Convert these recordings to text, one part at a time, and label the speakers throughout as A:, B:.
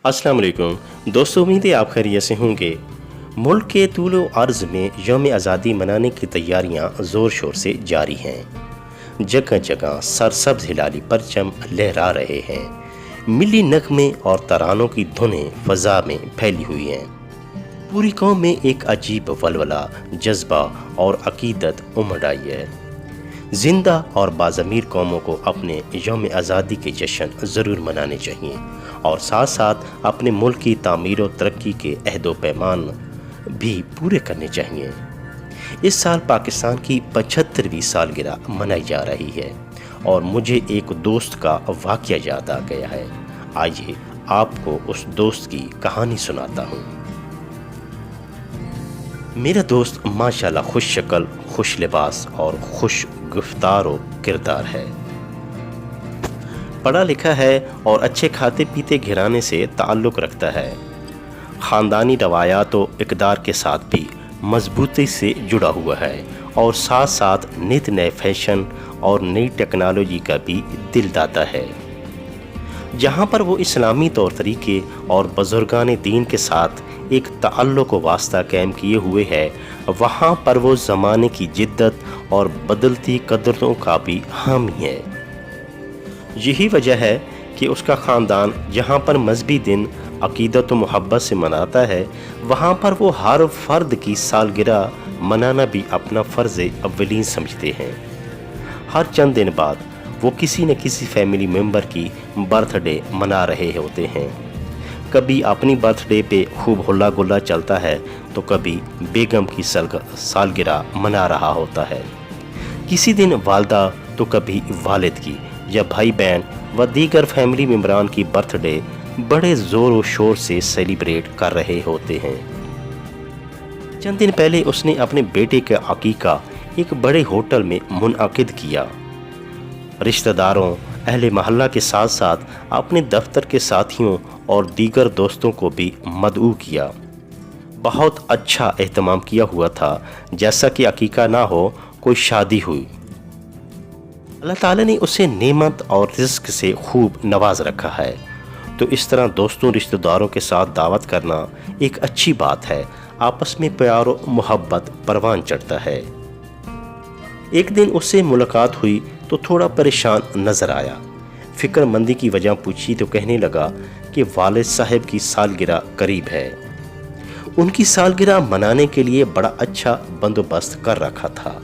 A: अस्सलाम वालेकुम दोस्तों, उम्मीद है आप खैरियत से होंगे। मुल्क के तूलो अर्ज़ में यौम आज़ादी मनाने की तैयारियां ज़ोर शोर से जारी हैं। जगह जगह सरसब्ज हिलाली परचम लहरा रहे हैं। मिली नगमे और तरानों की धुनें फ़ज़ा में फैली हुई हैं। पूरी कौम में एक अजीब वलवला, जज्बा और अकीदत उमड़ आई है। जिंदा और बाज़मीर कौमों को अपने यौम आज़ादी के जश्न ज़रूर मनाने चाहिए और साथ साथ अपने मुल्क की तामीर और तरक्की के अहदो पैमान भी पूरे करने चाहिए। इस साल पाकिस्तान की 75वीं सालगिरह मनाई जा रही है और मुझे एक दोस्त का वाक़या याद आ गया है। आइए आपको उस दोस्त की कहानी सुनाता हूँ। मेरा दोस्त माशाल्लाह खुश शक्ल, खुश लिबास और खुश गुफ्तार व किरदार है। पढ़ा लिखा है और अच्छे खाते पीते घराने से ताल्लुक़ रखता है। ख़ानदानी रवायात व इक़दार के साथ भी मजबूती से जुड़ा हुआ है और साथ साथ नित नए फैशन और नई टेक्नोलॉजी का भी दिल दाता है। जहाँ पर वो इस्लामी तौर तरीके और बुज़ुर्गान दीन के साथ एक ताल्लुक़ व वास्ता कायम किए हुए है, वहाँ पर वो ज़माने की जिद्दत और बदलती कदरों का भी हामी है। यही वजह है कि उसका ख़ानदान जहाँ पर मजहबी दिन अक़ीदत व मोहब्बत से मनाता है, वहाँ पर वो हर फ़र्द की सालगिरह मनाना भी अपना फ़र्ज़ अव्वलीन समझते हैं। हर चंद दिन बाद वो किसी न किसी फैमिली मेम्बर की बर्थडे मना रहे होते हैं। कभी अपनी बर्थडे पे खूब हुल्ला गुल्ला चलता है तो कभी बेगम की सालगिरह मना रहा होता है। किसी दिन वालदा तो कभी वालिद की या भाई बहन व दीगर फैमिली मेम्बरान की बर्थडे बड़े ज़ोर व शोर से सेलिब्रेट कर रहे होते हैं। चंद दिन पहले उसने अपने बेटे का अकीका एक बड़े होटल में मुनअक़िद किया। रिश्तेदारों, अहले महल्ला के साथ साथ अपने दफ्तर के साथियों और दीगर दोस्तों को भी मदऊ किया। बहुत अच्छा एहतमाम किया हुआ था, जैसा कि अकीका ना हो कोई शादी हुई। अल्लाह ताला ने उसे नेमत और रिज़्क से खूब नवाज रखा है, तो इस तरह दोस्तों रिश्तेदारों के साथ दावत करना एक अच्छी बात है। आपस में प्यार और मोहब्बत परवान चढ़ता है। एक दिन उससे मुलाकात हुई तो थोड़ा परेशान नज़र आया। फ़िक्रमंदी की वजह पूछी तो कहने लगा कि वालिद साहब की सालगिरह करीब है। उनकी सालगिरह मनाने के लिए बड़ा अच्छा बंदोबस्त कर रखा था,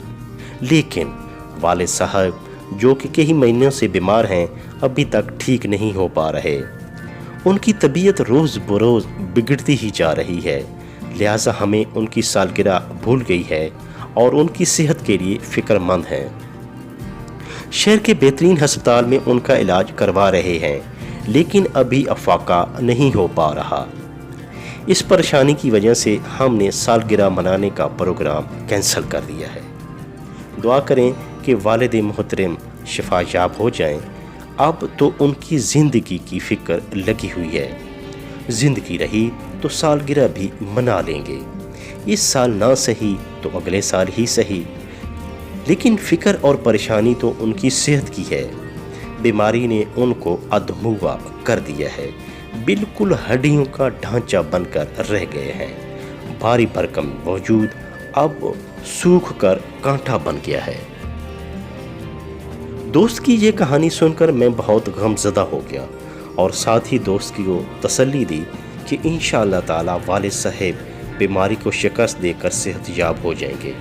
A: लेकिन वालिद साहब जो कि कई महीनों से बीमार हैं, अभी तक ठीक नहीं हो पा रहे। उनकी तबीयत रोज़ बरोज़ बिगड़ती ही जा रही है, लिहाजा हमें उनकी सालगिरह भूल गई है और उनकी सेहत के लिए फ़िक्रमंद हैं। शहर के बेहतरीन अस्पताल में उनका इलाज करवा रहे हैं, लेकिन अभी अफाका नहीं हो पा रहा। इस परेशानी की वजह से हमने सालगिरह मनाने का प्रोग्राम कैंसिल कर दिया है। दुआ करें कि वालिद मोहतरम शिफायाब हो जाएं। अब तो उनकी ज़िंदगी की फ़िक्र लगी हुई है। ज़िंदगी रही तो सालगिरह भी मना लेंगे। इस साल ना सही तो अगले साल ही सही, लेकिन फ़िक्र और परेशानी तो उनकी सेहत की है। बीमारी ने उनको अधमुआ कर दिया है, बिल्कुल हड्डियों का ढांचा बनकर रह गए हैं। भारी भरकम मौजूद अब सूख कर कांटा बन गया है। दोस्त की ये कहानी सुनकर मैं बहुत गमज़दा हो गया और साथ ही दोस्त को तसल्ली दी कि इंशाअल्लाह ताला वालिद साहब बीमारी को शिकस्त देकर सेहतयाब हो जाएंगे।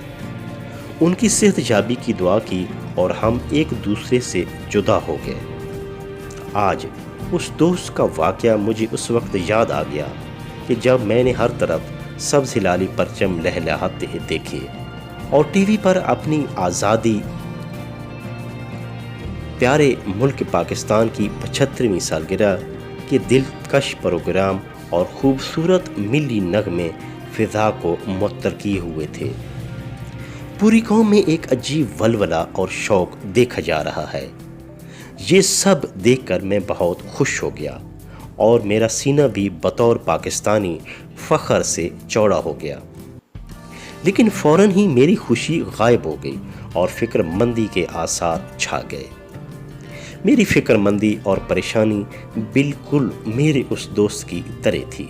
A: उनकी सेहतयाबी की दुआ की और हम एक दूसरे से जुदा हो गए। आज उस दोस्त का वाक़या मुझे उस वक्त याद आ गया कि जब मैंने हर तरफ सब्ज़ हिलाली परचम लहलहाते देखे और टीवी पर अपनी आज़ादी प्यारे मुल्क पाकिस्तान की 75वीं सालगिरह के दिलकश प्रोग्राम और खूबसूरत मिली नगमे फ़िज़ा को मुअत्तर किए हुए थे। पूरी कौम में एक अजीब वलवला और शौक़ देखा जा रहा है। ये सब देखकर मैं बहुत खुश हो गया और मेरा सीना भी बतौर पाकिस्तानी फ़ख्र से चौड़ा हो गया। लेकिन फ़ौरन ही मेरी खुशी गायब हो गई और फ़िक्रमंदी के आसार छा गए। मेरी फिक्रमंदी और परेशानी बिल्कुल मेरे उस दोस्त की तरह थी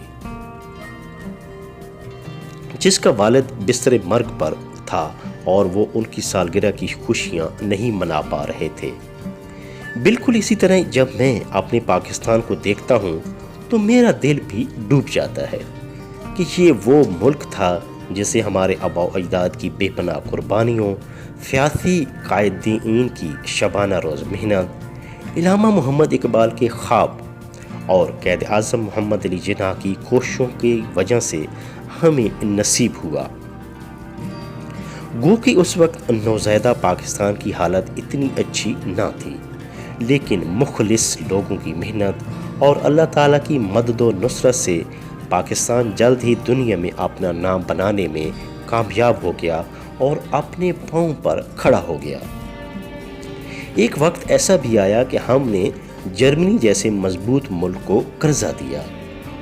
A: जिसका वालिद बिस्तरे मर्ग पर था और वो उनकी सालगिरह की खुशियां नहीं मना पा रहे थे। बिल्कुल इसी तरह जब मैं अपने पाकिस्तान को देखता हूँ तो मेरा दिल भी डूब जाता है कि ये वो मुल्क था जिसे हमारे आबा अजदाद की बेपनाह कुर्बानियों, फ़यासी कायदीन की शबाना रोज़ मेहनत, इल्हामा मोहम्मद इकबाल के ख्वाब और क़ायद आज़म मोहम्मद अली जिन्ना की कोशिशों की वजह से हमें नसीब हुआ। गो कि उस वक्त नौज़ैदा पाकिस्तान की हालत इतनी अच्छी ना थी, लेकिन मुखलिस लोगों की मेहनत और अल्लाह ताला की मदद व नुसरत से पाकिस्तान जल्द ही दुनिया में अपना नाम बनाने में कामयाब हो गया और अपने पांव पर खड़ा हो गया। एक वक्त ऐसा भी आया कि हमने जर्मनी जैसे मजबूत मुल्क को कर्जा दिया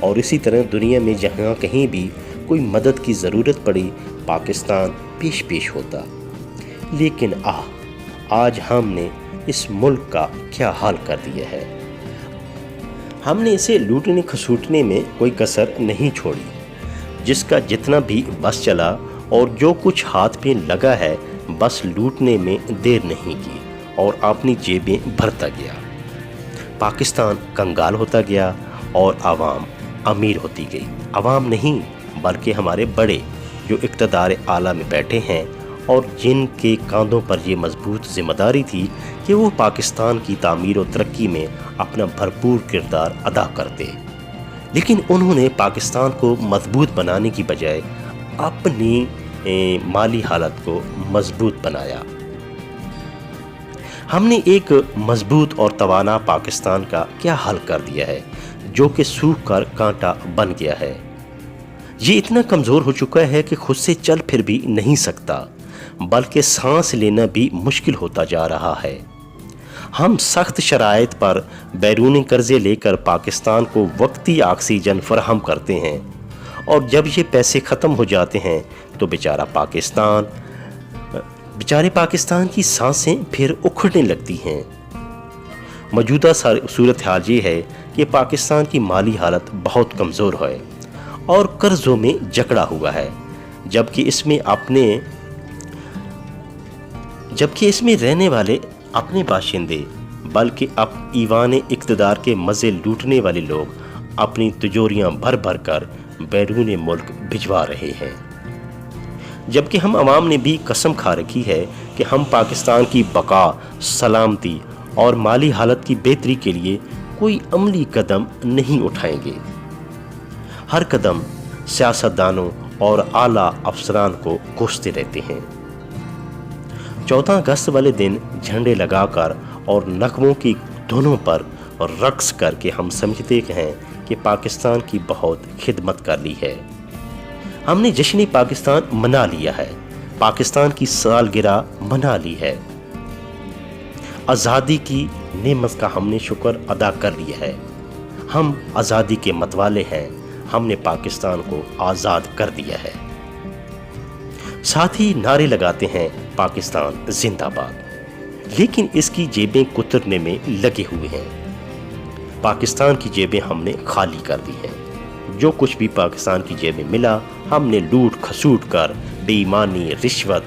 A: और इसी तरह दुनिया में जहाँ कहीं भी कोई मदद की ज़रूरत पड़ी पाकिस्तान पेश होता। लेकिन आज हमने इस मुल्क का क्या हाल कर दिया है। हमने इसे लूटने खसूटने में कोई कसर नहीं छोड़ी। जिसका जितना भी बस चला और जो कुछ हाथ में लगा है बस लूटने में देर नहीं की और अपनी जेबें भरता गया। पाकिस्तान कंगाल होता गया और आवाम अमीर होती गई। आवाम नहीं बल्कि हमारे बड़े जो इक़्तिदार आला में बैठे हैं और जिनके कांधों पर ये मजबूत जिम्मेदारी थी कि वो पाकिस्तान की तामीर और तरक्की में अपना भरपूर किरदार अदा करते, लेकिन उन्होंने पाकिस्तान को मजबूत बनाने की बजाय अपनी माली हालत को मजबूत बनाया। हमने एक मजबूत और तवाना पाकिस्तान का क्या हाल कर दिया है जो कि सूख कर कांटा बन गया है। ये इतना कमज़ोर हो चुका है कि खुद से चल फिर भी नहीं सकता, बल्कि सांस लेना भी मुश्किल होता जा रहा है। हम सख्त शराइत पर बैरूनी कर्जे लेकर पाकिस्तान को वक्ती ऑक्सीजन फराहम करते हैं और जब ये पैसे ख़त्म हो जाते हैं तो बेचारे पाकिस्तान की सांसें फिर उखड़ने लगती हैं। मौजूदा सूरत हाल ये है कि पाकिस्तान की माली हालत बहुत कमज़ोर है और कर्ज़ों में जकड़ा हुआ है, जबकि इसमें रहने वाले अपने बाशिंदे बल्कि अब ईवान इक़्तिदार के मज़े लूटने वाले लोग अपनी तिजोरियां भर भर कर बैरून मुल्क भिजवा रहे हैं। जबकि हम अवाम ने भी कसम खा रखी है कि हम पाकिस्तान की बका, सलामती और माली हालत की बेहतरी के लिए कोई अमली कदम नहीं उठाएंगे। हर कदम सियासतदानों और आला अफसरान को कोसते रहते हैं। 14 अगस्त वाले दिन झंडे लगाकर और नगमों की धुनों पर रक्स करके हम समझते हैं कि पाकिस्तान की बहुत खिदमत कर ली है। हमने जश्न पाकिस्तान मना लिया है, पाकिस्तान की सालगिरह मना ली है, आज़ादी की नेमत का हमने शुक्र अदा कर लिया है। हम आज़ादी के मतवाले हैं, हमने पाकिस्तान को आज़ाद कर दिया है। साथ ही नारे लगाते हैं पाकिस्तान जिंदाबाद, लेकिन इसकी जेबें कुतरने में लगे हुए हैं। पाकिस्तान की जेबें हमने खाली कर दी हैं। जो कुछ भी पाकिस्तान की जेबें मिला हमने लूट खसूट कर, बेईमानी, रिश्वत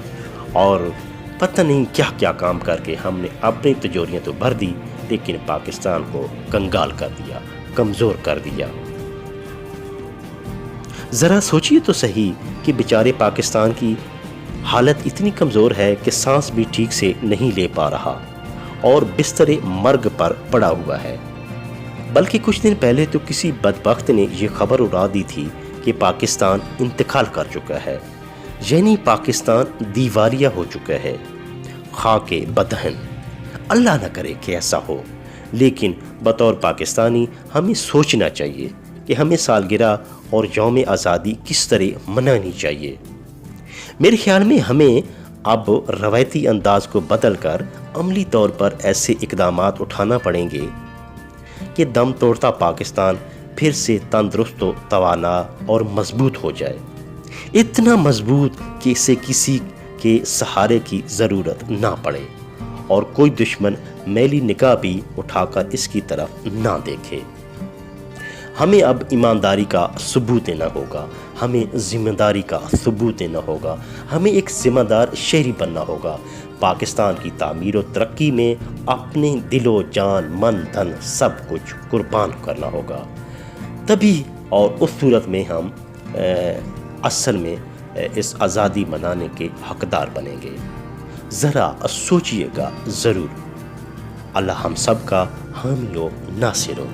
A: और पता नहीं क्या क्या काम करके हमने अपनी तिजोरियां तो भर दी, लेकिन पाकिस्तान को कंगाल कर दिया, कमज़ोर कर दिया। ज़रा सोचिए तो सही कि बेचारे पाकिस्तान की हालत इतनी कमज़ोर है कि सांस भी ठीक से नहीं ले पा रहा और बिस्तरे मर्ग पर पड़ा हुआ है। बल्कि कुछ दिन पहले तो किसी बदबख्त ने यह खबर उड़ा दी थी कि पाकिस्तान इंतकाल कर चुका है, यानी पाकिस्तान दीवारिया हो चुका है, खाके बदहन। अल्लाह न करे कि ऐसा हो, लेकिन बतौर पाकिस्तानी हमें सोचना चाहिए कि हमें सालगिरह और यौम आज़ादी किस तरह मनानी चाहिए। मेरे ख्याल में हमें अब रवायती अंदाज को बदलकर अमली तौर पर ऐसे इक़दामात उठाना पड़ेंगे कि दम तोड़ता पाकिस्तान फिर से तंदुरुस्त, तवाना और मजबूत हो जाए। इतना मजबूत कि इसे किसी के सहारे की ज़रूरत ना पड़े اور کوئی دشمن میلی نگاہ بھی اٹھا کر اس کی طرف نہ دیکھے۔ ہمیں اب ایمانداری کا ثبوت دینا ہوگا، ہمیں ذمہ داری کا ثبوت دینا ہوگا، ہمیں ایک ذمہ دار شہری بننا ہوگا۔ پاکستان کی تعمیر و ترقی میں اپنے دل و جان، من، دھن سب کچھ قربان کرنا ہوگا، تبھی اور اس صورت میں ہم اصل میں اس آزادی منانے کے حقدار بنیں گے۔ ذرا سوچئے گا ضرور۔ اللہ ہم سب کا حامی و ناصر ہو۔